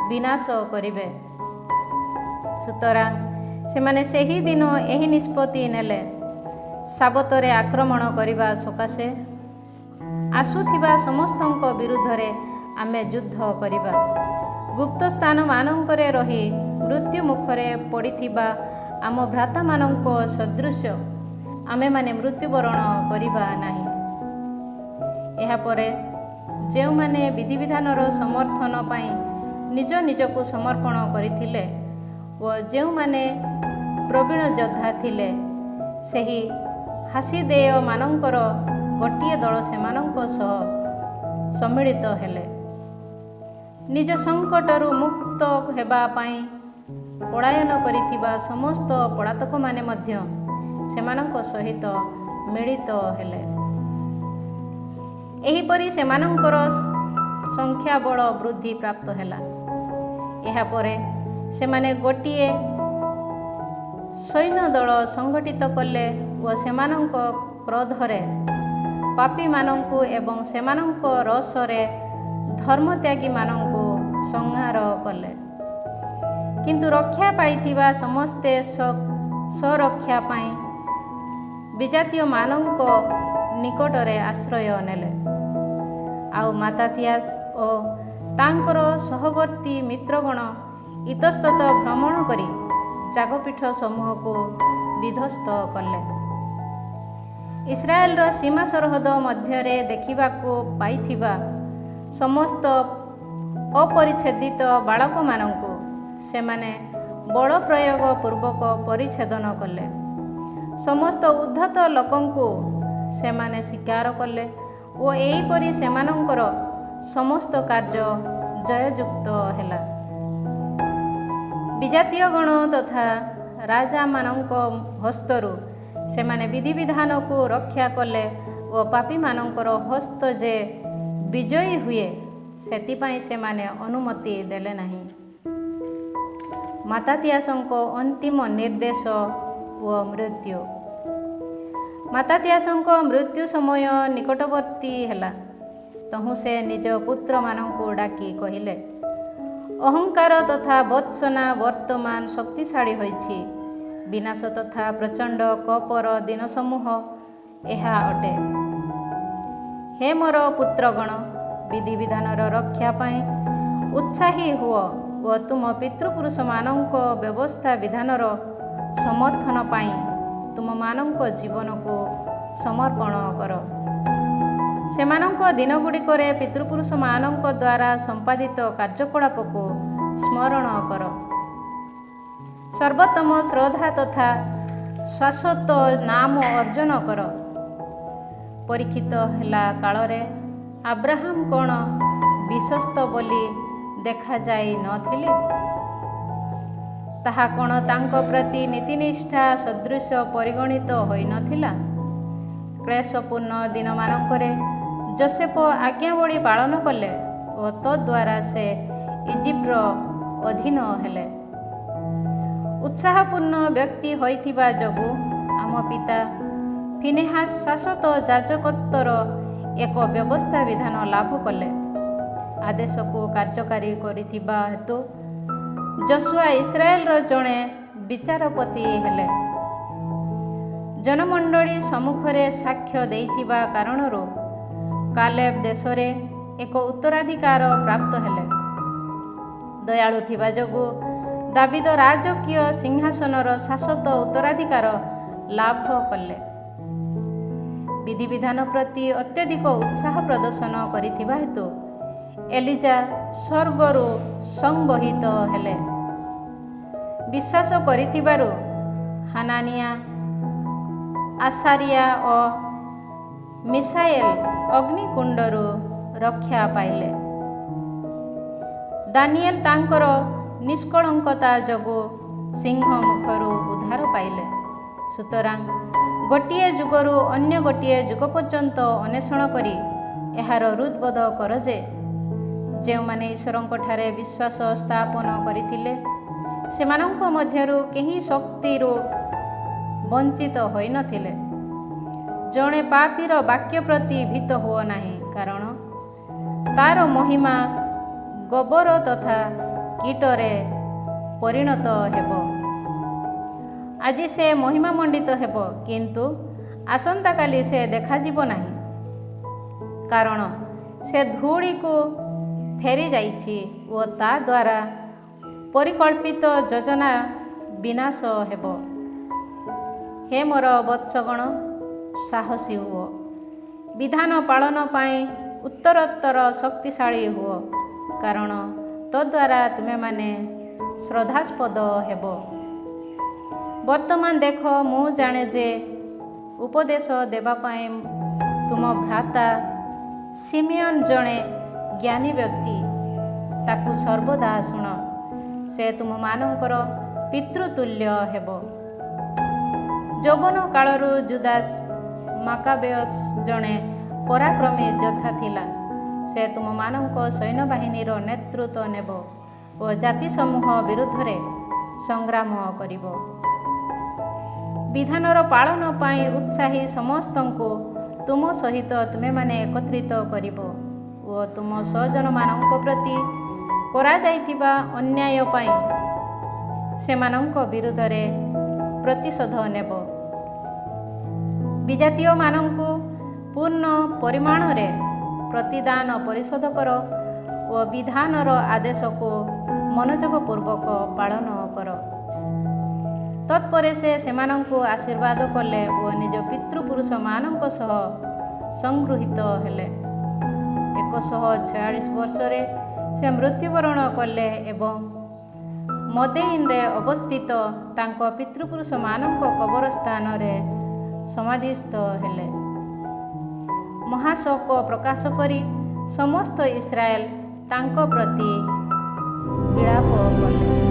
ବିନାଶ କରିବେ। ସୁତରାଂ ସେମାନେ ସେହି ଦିନ ଏହି ନିଷ୍ପତ୍ତି ନେଲେ, ସାବତରେ ଆକ୍ରମଣ କରିବା ସକାଶେ ଆସୁଥିବା ସମସ୍ତଙ୍କ ବିରୁଦ୍ଧରେ ଆମେ ଯୁଦ୍ଧ କରିବା। ଗୁପ୍ତ ସ୍ଥାନମାନଙ୍କରେ ରହି ମୃତ୍ୟୁ ମୁଖରେ ପଡ଼ିଥିବା ଆମ ଭ୍ରାତାମାନଙ୍କ ସଦୃଶ ଆମେମାନେ ମୃତ୍ୟୁବରଣ କରିବା ନାହିଁ। ଏହାପରେ ଯେଉଁମାନେ ବିଧିବିଧାନର ସମର୍ଥନ ପାଇଁ ନିଜ ନିଜକୁ ସମର୍ପଣ କରିଥିଲେ ଓ ଯେଉଁମାନେ ପ୍ରବୀଣ ଯୋଦ୍ଧା ଥିଲେ, ସେହି ହାସିଦେୟମାନଙ୍କର ଗୋଟିଏ ଦଳ ସେମାନଙ୍କ ସହ ସମ୍ମିଳିତ ହେଲେ। ନିଜ ସଙ୍କଟରୁ ମୁକ୍ତ ହେବା ପାଇଁ ପଳାୟନ କରିଥିବା ସମସ୍ତ ପଳାତକମାନେ ମଧ୍ୟ ସେମାନଙ୍କ ସହିତ ମିଳିତ ହେଲେ। ଏହିପରି ସେମାନଙ୍କର ସଂଖ୍ୟାବଳ ବୃଦ୍ଧି ପ୍ରାପ୍ତ ହେଲା। ଏହାପରେ ସେମାନେ ଗୋଟିଏ ସୈନ୍ୟ ଦଳ ସଂଗଠିତ କଲେ ଓ ସେମାନଙ୍କ କ୍ରୋଧରେ ପାପୀମାନଙ୍କୁ ଏବଂ ସେମାନଙ୍କ ରୋଷରେ ଧର୍ମତ୍ୟାଗୀମାନଙ୍କୁ ସଂହାର କଲେ। କିନ୍ତୁ ରକ୍ଷା ପାଇଥିବା ସମସ୍ତେ ସ୍ୱରକ୍ଷା ପାଇଁ ବିଜାତୀୟମାନଙ୍କ ନିକଟରେ ଆଶ୍ରୟ ନେଲେ। ଆଉ ମାତାତିଆସ ଓ ତାଙ୍କର ସହବର୍ତ୍ତୀ ମିତ୍ରଗଣ ଇତସ୍ତତ ଭ୍ରମଣ କରି ଯାଗପୀଠ ସମୂହକୁ ବିଧ୍ୱସ୍ତ କଲେ। ଇସ୍ରାଏଲର ସୀମା ସରହଦ ମଧ୍ୟରେ ଦେଖିବାକୁ ପାଇଥିବା ସମସ୍ତ ଅପରିଚ୍ଛେଦିତ ବାଳକମାନଙ୍କୁ ସେମାନେ ବଳ ପ୍ରୟୋଗ ପୂର୍ବକ ପରିଚ୍ଛେଦନ କଲେ। ସମସ୍ତ ଉଦ୍ଧତ ଲୋକଙ୍କୁ ସେମାନେ ଶିକାର କଲେ ଓ ଏହିପରି ସେମାନଙ୍କର ସମସ୍ତ କାର୍ଯ୍ୟ ଜୟଯୁକ୍ତ ହେଲା। ବିଜାତୀୟଗଣ ତଥା ରାଜାମାନଙ୍କ ହସ୍ତରୁ ସେମାନେ ବିଧିବିଧାନକୁ ରକ୍ଷା କଲେ ଓ ପାପୀମାନଙ୍କର ହସ୍ତ ଯେ ବିଜୟୀ ହୁଏ, ସେଥିପାଇଁ ସେମାନେ ଅନୁମତି ଦେଲେ ନାହିଁ। ମାତାତିଆସଙ୍କ ଅନ୍ତିମ ନିର୍ଦ୍ଦେଶ ଓ ମୃତ୍ୟୁ। ମାତାତିଆସଙ୍କ ମୃତ୍ୟୁ ସମୟ ନିକଟବର୍ତ୍ତୀ ହେଲା। ତହୁଁ ସେ ନିଜ ପୁତ୍ରମାନଙ୍କୁ ଡାକି କହିଲେ, ଅହଙ୍କାର ତଥା ବତ୍ସନା ବର୍ତ୍ତମାନ ଶକ୍ତିଶାଳୀ ହୋଇଛି। ବିନାଶ ତଥା ପ୍ରଚଣ୍ଡ କୋପର ଦିନ ସମୂହ ଏହା ଅଟେ। ହେ ମୋର ପୁତ୍ରଗଣ, ବିଧିବିଧାନର ରକ୍ଷା ପାଇଁ ଉତ୍ସାହୀ ହୁଅ ଓ ତୁମ ପିତୃପୁରୁଷମାନଙ୍କ ବ୍ୟବସ୍ଥା ବିଧାନର ସମର୍ଥନ ପାଇଁ ତୁମମାନଙ୍କ ଜୀବନକୁ ସମର୍ପଣ କର। ସେମାନଙ୍କ ଦିନଗୁଡ଼ିକରେ ପିତୃପୁରୁଷମାନଙ୍କ ଦ୍ୱାରା ସମ୍ପାଦିତ କାର୍ଯ୍ୟକଳାପକୁ ସ୍ମରଣ କର। ସର୍ବୋତ୍ତମ ଶ୍ରଦ୍ଧା ତଥା ଶାଶ୍ୱତ ନାମ ଅର୍ଜନ କର। ପରୀକ୍ଷିତ ହେଲା କାଳରେ ଆବ୍ରାହାମ କ'ଣ ବିଶ୍ୱସ୍ତ ବୋଲି ଦେଖାଯାଇ ନଥିଲେ? ତାହା କ'ଣ ତାଙ୍କ ପ୍ରତି ନୀତିନିଷ୍ଠା ସଦୃଶ ପରିଗଣିତ ହୋଇନଥିଲା? କ୍ଲେଶପୂର୍ଣ୍ଣ ଦିନମାନଙ୍କରେ ଯୋସେଫ ଆଜ୍ଞାବଳୀ ପାଳନ କଲେ ଓ ତଦ୍ୱାରା ସେ ଇଜିପ୍ଟର ଅଧୀନ ହେଲେ। ଉତ୍ସାହପୂର୍ଣ୍ଣ ବ୍ୟକ୍ତି ହୋଇଥିବା ଯୋଗୁଁ ଆମ ପିତା ଫିନେହାସ ଶାଶ୍ୱତ ଯାଜକତ୍ୱର ଏକ ବ୍ୟବସ୍ଥା ବିଧାନ ଲାଭ କଲେ। ଆଦେଶକୁ କାର୍ଯ୍ୟକାରୀ କରିଥିବା ହେତୁ ଯୋଶୁଆ ଇସ୍ରାଏଲର ଜଣେ ବିଚାରପତି ହେଲେ। ଜନମଣ୍ଡଳୀ ସମ୍ମୁଖରେ ସାକ୍ଷ୍ୟ ଦେଇଥିବା କାରଣରୁ କାଲେବ ଦେଶରେ ଏକ ଉତ୍ତରାଧିକାର ପ୍ରାପ୍ତ ହେଲେ। ଦୟାଳୁ ଥିବା ଯୋଗୁଁ ଦାବିଦ ରାଜକୀୟ ସିଂହାସନର ଶାଶ୍ୱତ ଉତ୍ତରାଧିକାର ଲାଭ କଲେ। ବିଧିବିଧାନ ପ୍ରତି ଅତ୍ୟଧିକ ଉତ୍ସାହ ପ୍ରଦର୍ଶନ କରିଥିବା ହେତୁ ଏଲିଜା ସ୍ୱର୍ଗରୁ ସଂବହିତ ହେଲେ। ବିଶ୍ୱାସ କରିଥିବାରୁ ହାନାନିଆ, ଆସାରିଆ ଓ ମିଶାଏଲ ଅଗ୍ନିକୁଣ୍ଡରୁ ରକ୍ଷା ପାଇଲେ। ଦାନିଏଲ ତାଙ୍କର ନିଷ୍କଳଙ୍କତା ଯୋଗୁଁ ସିଂହ ମୁଖରୁ ଉଦ୍ଧାର ପାଇଲେ। ସୁତରାଂ ଗୋଟିଏ ଯୁଗରୁ ଅନ୍ୟ ଗୋଟିଏ ଯୁଗ ପର୍ଯ୍ୟନ୍ତ ଅନ୍ୱେଷଣ କରି ଏହାର ହୃଦବୋଧ କର ଯେ, ଯେଉଁମାନେ ଈଶ୍ୱରଙ୍କଠାରେ ବିଶ୍ୱାସ ସ୍ଥାପନ କରିଥିଲେ, ସେମାନଙ୍କ ମଧ୍ୟରୁ କେହି ଶକ୍ତିରୁ ବଞ୍ଚିତ ହୋଇନଥିଲେ। ଜଣେ ପାପୀର ବାକ୍ୟ ପ୍ରତି ଭୀତ ହୁଅ ନାହିଁ, କାରଣ ତାର ମହିମା ଗୋବର ତଥା କୀଟରେ ପରିଣତ ହେବ। ଆଜି ସେ ମହିମାମଣ୍ଡିତ ହେବ, କିନ୍ତୁ ଆସନ୍ତାକାଲି ସେ ଦେଖାଯିବ ନାହିଁ, କାରଣ ସେ ଧୂଳିକୁ ଫେରି ଯାଇଛି ଓ ତା ଦ୍ୱାରା ପରିକଳ୍ପିତ ଯୋଜନା ବିନାଶ ହେବ। ହେ ମୋର ବତ୍ସଗଣ, ସାହସୀ ହୁଅ, ବିଧାନ ପାଳନ ପାଇଁ ଉତ୍ତରୋତ୍ତର ଶକ୍ତିଶାଳୀ ହୁଅ, କାରଣ ତଦ୍ୱାରା ତୁମେମାନେ ଶ୍ରଦ୍ଧାସ୍ପଦ ହେବ। ବର୍ତ୍ତମାନ ଦେଖ, ମୁଁ ଜାଣେ ଯେ ଉପଦେଶ ଦେବା ପାଇଁ ତୁମ ଭ୍ରାତା ସିମିୟନ ଜଣେ ଜ୍ଞାନୀ ବ୍ୟକ୍ତି। ତାକୁ ସର୍ବଦା ଶୁଣ, ସେ ତୁମମାନଙ୍କର ପିତୃତୁଲ୍ୟ ହେବ। ଯୌବନ କାଳରୁ ଜୁଦାସ ମାକାବେୟସ ଜଣେ ପରାକ୍ରମୀ ଯୋଦ୍ଧା ଥିଲା। ସେ ତୁମମାନଙ୍କ ସୈନ୍ୟବାହିନୀର ନେତୃତ୍ୱ ନେବ ଓ ଜାତିସମୂହ ବିରୁଦ୍ଧରେ ସଂଗ୍ରାମ କରିବ। ବିଧାନର ପାଳନ ପାଇଁ ଉତ୍ସାହୀ ସମସ୍ତଙ୍କୁ ତୁମ ସହିତ ତୁମେମାନେ ଏକତ୍ରିତ କରିବ ଓ ତୁମ ସ୍ୱଜନମାନଙ୍କ ପ୍ରତି କରାଯାଇଥିବା ଅନ୍ୟାୟ ପାଇଁ ସେମାନଙ୍କ ବିରୁଦ୍ଧରେ ପ୍ରତିଶୋଧ ନେବ। ବିଜାତୀୟମାନଙ୍କୁ ପୂର୍ଣ୍ଣ ପରିମାଣରେ ପ୍ରତିଦାନ ପରିଶୋଧ କର ଓ ବିଧାନର ଆଦେଶକୁ ମନୋଯୋଗପୂର୍ବକ ପାଳନ କର। ତତ୍ପରେ ସେ ସେମାନଙ୍କୁ ଆଶୀର୍ବାଦ କଲେ ଓ ନିଜ ପିତୃପୁରୁଷମାନଙ୍କ ସହ ସଂଗୃହୀତ ହେଲେ। 146 ବର୍ଷରେ ସେ ମୃତ୍ୟୁବରଣ କଲେ ଏବଂ ମଦେଇନରେ ଅବସ୍ଥିତ ତାଙ୍କ ପିତୃପୁରୁଷମାନଙ୍କ କବରସ୍ଥାନରେ ସମାଧିସ୍ଥ ହେଲେ। ମହାଶୋକ ପ୍ରକାଶ କରି ସମସ୍ତ ଇସ୍ରାଏଲ ତାଙ୍କ ପ୍ରତି ବିଳାପ କଲେ।